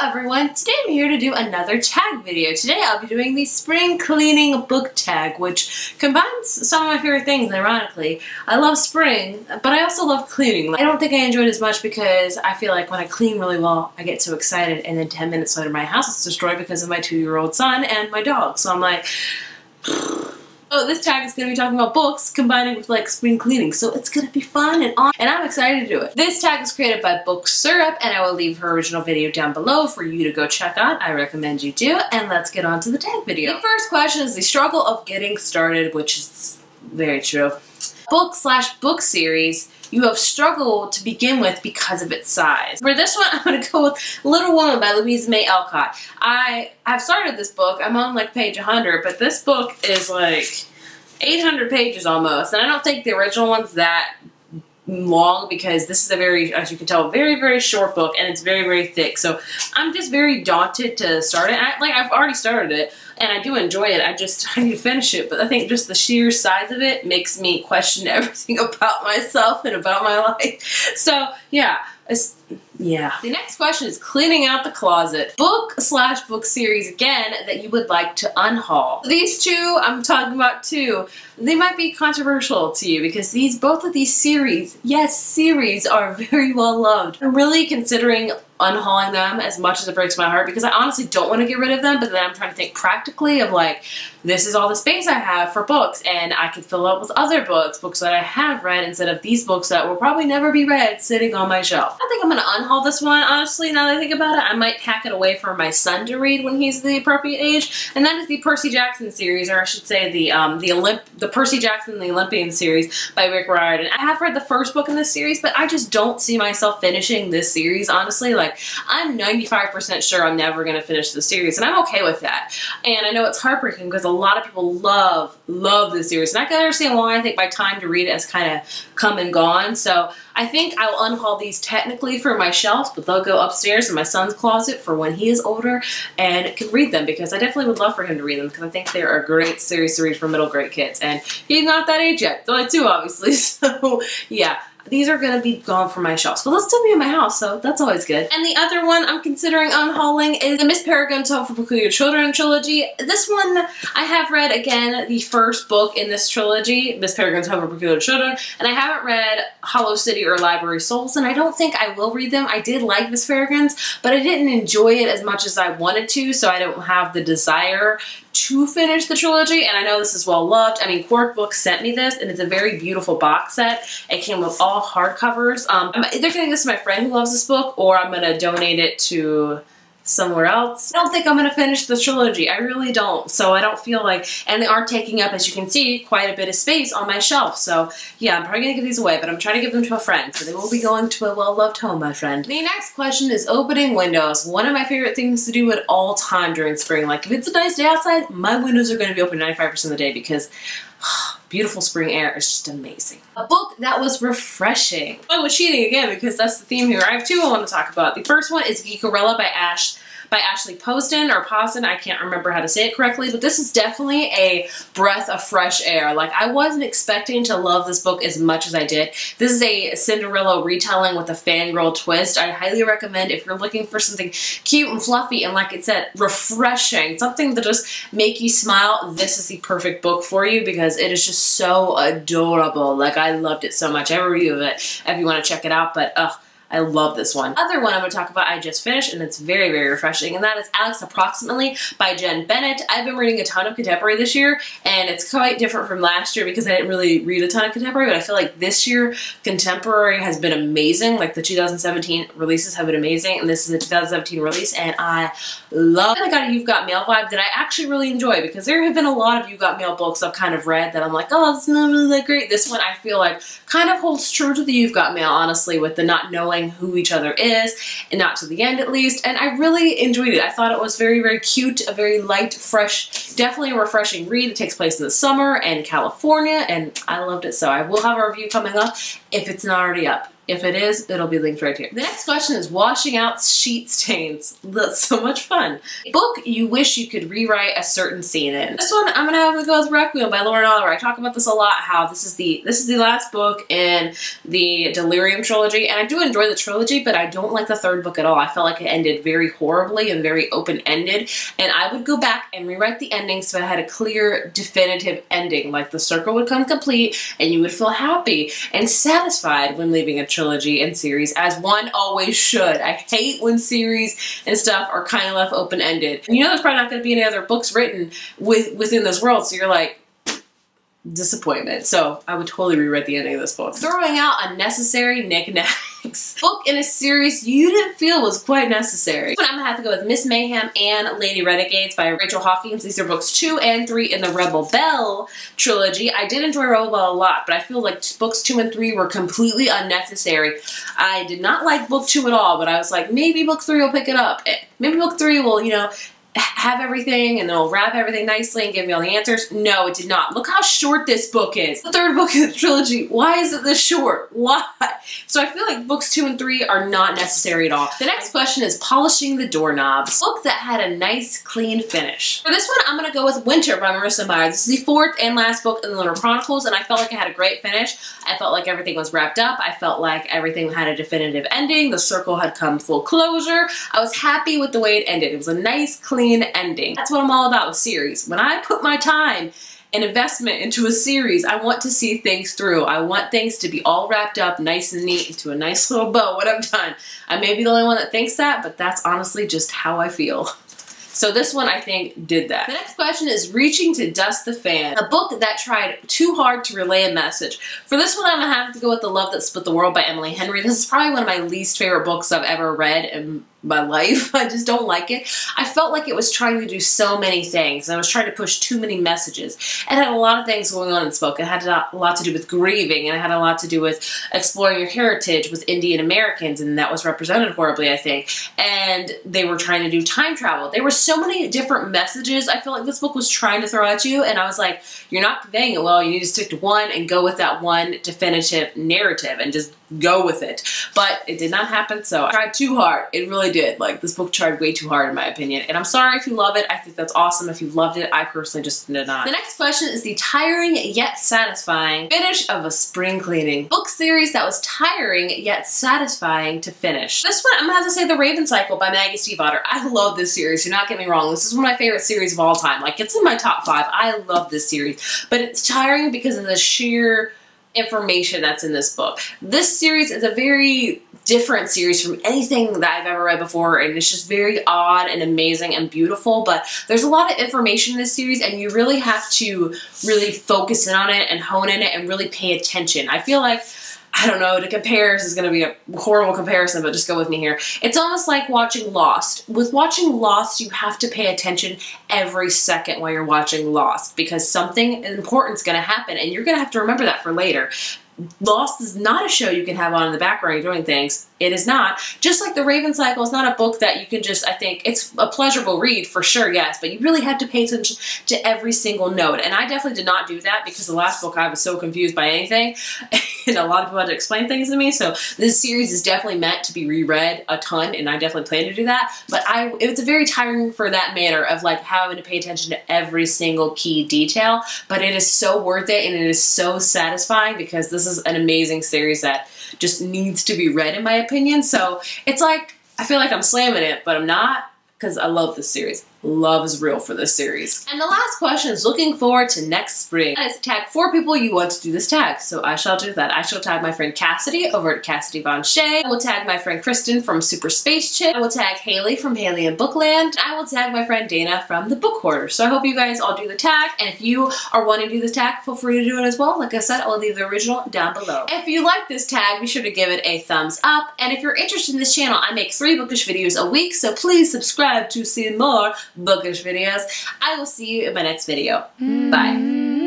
everyone, today I'm here to do another tag video. Today I'll be doing the spring cleaning book tag, which combines some of my favorite things, ironically. I love spring, but I also love cleaning. I don't think I enjoy it as much because I feel like when I clean really well, I get so excited and then 10 minutes later my house is destroyed because of my 2-year-old son and my dog. So I'm like... Oh, this tag is going to be talking about books combining with like spring cleaning, so it's going to be fun and on, and I'm excited to do it. This tag is created by Book Syrup, and I will leave her original video down below for you to go check out. I recommend you do, and let's get on to the tag video. The first question is the struggle of getting started, which is very true. Book/book series you have struggled to begin with because of its size. For this one, I'm going to go with Little Woman by Louise May Alcott. I've started this book. I'm on like page 100, but this book is like 800 pages almost, and I don't think the original one's that long because this is a very, as you can tell, very, very short book, and it's very, very thick. So I'm just very daunted to start it. I've already started it, and I do enjoy it. I need to finish it, but I think just the sheer size of it makes me question everything about myself and about my life. So yeah. The next question is cleaning out the closet. Book/book series, again, that you would like to unhaul. These two, I'm talking about two, they might be controversial to you because both of these series, yes, series, are very well loved. I'm really considering unhauling them as much as it breaks my heart because I honestly don't want to get rid of them, but then I'm trying to think practically of like, this is all the space I have for books, and I could fill up with other books that I have read instead of these books that will probably never be read sitting on my shelf. I think I'm going to unhaul this one, honestly, now that I think about it. I might pack it away for my son to read when he's the appropriate age, and that is the Percy Jackson series, or I should say the Percy Jackson the Olympian series by Rick Riordan. I have read the first book in this series, but I just don't see myself finishing this series, honestly. Like, I'm 95% sure I'm never going to finish the series, and I'm okay with that. And I know it's heartbreaking because a lot of people love this series, and I can understand why. I think my time to read it has kind of come and gone, so I think I'll unhaul these technically for my shelves, but they'll go upstairs in my son's closet for when he is older and can read them, because I definitely would love for him to read them because I think they're a great series to read for middle grade kids, and he's not that age yet. He's only 2, obviously, so yeah. These are going to be gone from my shelves, but they'll still be in my house, so that's always good. And the other one I'm considering unhauling is the Miss Peregrine's Home for Peculiar Children trilogy. This one, I have read, again, the first book in this trilogy, Miss Peregrine's Home for Peculiar Children, and I haven't read Hollow City or Library Souls, and I don't think I will read them. I did like Miss Peregrine's, but I didn't enjoy it as much as I wanted to, so I don't have the desire to finish the trilogy, and I know this is well loved. I mean, Quark Books sent me this, and it's a very beautiful box set. It came with all hardcovers. I'm either giving this to my friend who loves this book, or I'm going to donate it to somewhere else. I don't think I'm going to finish the trilogy. I really don't. So I don't feel like, and they are taking up, as you can see, quite a bit of space on my shelf. So yeah, I'm probably going to give these away, but I'm trying to give them to a friend. So they will be going to a well-loved home, my friend. The next question is opening windows. One of my favorite things to do at all time during spring. Like if it's a nice day outside, my windows are going to be open 95% of the day because beautiful spring air is just amazing. A book that was refreshing. I was cheating again because that's the theme here. I have two I want to talk about. The first one is Geekerella by Ashley Poston, or Poston, I can't remember how to say it correctly, but this is definitely a breath of fresh air. Like, I wasn't expecting to love this book as much as I did. This is a Cinderella retelling with a fangirl twist. I highly recommend if you're looking for something cute and fluffy and, like it said, refreshing, something to just make you smile, this is the perfect book for you because it is just so adorable. Like, I loved it so much. I have a review of it if you want to check it out, but I love this one. Other one I'm going to talk about I just finished, and it's very, very refreshing, and that is Alex Approximately by Jen Bennett. I've been reading a ton of contemporary this year, and it's quite different from last year because I didn't really read a ton of contemporary, but I feel like this year contemporary has been amazing. Like the 2017 releases have been amazing, and this is a 2017 release, and I love it. I got a You've Got Mail vibe that I actually really enjoy because there have been a lot of You've Got Mail books I've kind of read that I'm like, oh, it's not really that great. This one I feel like kind of holds true to the You've Got Mail, honestly, with the not knowing who each other is, and not to the end at least, and I really enjoyed it. I thought it was very, very cute, a very light, fresh, definitely a refreshing read. It takes place in the summer and California, and I loved it, so I will have a review coming up if it's not already up. If it is, it'll be linked right here. The next question is washing out sheet stains. That's so much fun. Book you wish you could rewrite a certain scene in. This one I'm gonna have to go with Requiem by Lauren Oliver. I talk about this a lot, how this is the last book in the Delirium trilogy, and I do enjoy the trilogy, but I don't like the third book at all. I felt like it ended very horribly and very open-ended, and I would go back and rewrite the ending so it had a clear, definitive ending. Like the circle would come complete and you would feel happy and satisfied when leaving a trilogy and series, as one always should. I hate when series and stuff are kind of left open-ended. And you know there's probably not going to be any other books written within this world, so you're like, disappointment. So I would totally rewrite the ending of this book. Throwing out unnecessary knickknacks. Book in a series you didn't feel was quite necessary. But I'm gonna have to go with Miss Mayhem and Lady Renegades by Rachel Hawkins. These are books 2 and 3 in the Rebel Belle trilogy. I did enjoy Rebel Belle a lot, but I feel like books 2 and 3 were completely unnecessary. I did not like book 2 at all, but I was like, maybe book 3 will pick it up. Maybe book 3 will, you know, have everything and they'll wrap everything nicely and give me all the answers. No, it did not. Look how short this book is. The third book in the trilogy. Why is it this short? Why? So I feel like books 2 and 3 are not necessary at all. The next question is polishing the doorknobs. Book that had a nice, clean finish. For this one, I'm gonna go with Winter by Marissa Meyer. This is the 4th and last book in the Lunar Chronicles, and I felt like it had a great finish. I felt like everything was wrapped up. I felt like everything had a definitive ending. The circle had come full closure. I was happy with the way it ended. It was a nice, clean ending. That's what I'm all about with series. When I put my time and investment into a series, I want to see things through. I want things to be all wrapped up nice and neat into a nice little bow when I'm done. I may be the only one that thinks that, but that's honestly just how I feel. So this one, I think, did that. The next question is Reaching to Dust the Fan. A book that tried too hard to relay a message. For this one, I'm gonna have to go with The Love That Split the World by Emily Henry. This is probably one of my least favorite books I've ever read in my life. I just don't like it. I felt like it was trying to do so many things. I was trying to push too many messages. It had a lot of things going on in this book. It had a lot to do with grieving, and it had a lot to do with exploring your heritage with Indian Americans, and that was represented horribly, I think. And they were trying to do time travel. There were so many different messages I feel like this book was trying to throw at you, and I was like, you're not conveying it well. You need to stick to one and go with that one definitive narrative and just go with it. But it did not happen, so I tried too hard. It really did. Like, this book tried way too hard in my opinion. And I'm sorry if you love it. I think that's awesome if you loved it. I personally just did not. The next question is the tiring yet satisfying finish of a spring cleaning. Book series that was tiring yet satisfying to finish. This one, I'm gonna have to say The Raven Cycle by Maggie Stiefvater. I love this series. Do not get me wrong. This is one of my favorite series of all time. Like, it's in my top 5. I love this series. But it's tiring because of the sheer information that's in this book. This series is a very different series from anything that I've ever read before, and it's just very odd and amazing and beautiful, but there's a lot of information in this series, and you really have to really focus in on it and hone in it and really pay attention. I feel like, I don't know, to compare, this is going to be a horrible comparison, but just go with me here. It's almost like watching Lost. With watching Lost, you have to pay attention every second while you're watching Lost, because something important is going to happen, and you're going to have to remember that for later. Lost is not a show you can have on in the background doing things. It is not. Just like The Raven Cycle is not a book that you can just, I think, it's a pleasurable read for sure, yes, but you really have to pay attention to every single note. And I definitely did not do that because the last book I was so confused by anything and a lot of people had to explain things to me. So this series is definitely meant to be reread a ton, and I definitely plan to do that. But it was a very tiring for that manner of like having to pay attention to every single key detail, but it is so worth it and it is so satisfying because this is an amazing series that just needs to be read in my opinion. So it's like, I feel like I'm slamming it, but I'm not, because I love this series. Love is real for this series. And the last question is looking forward to next spring. That is to tag 4 people you want to do this tag. So I shall do that. I shall tag my friend Cassidy over at Cassidy Von Shea. I will tag my friend Kristen from Super Space Chick. I will tag Haley from Haley in Bookland. I will tag my friend Dana from The Book Hoarder. So I hope you guys all do the tag. And if you are wanting to do this tag, feel free to do it as well. Like I said, I'll leave the original down below. If you like this tag, be sure to give it a thumbs up. And if you're interested in this channel, I make 3 bookish videos a week. So please subscribe to see more bookish videos. I will see you in my next video. Bye.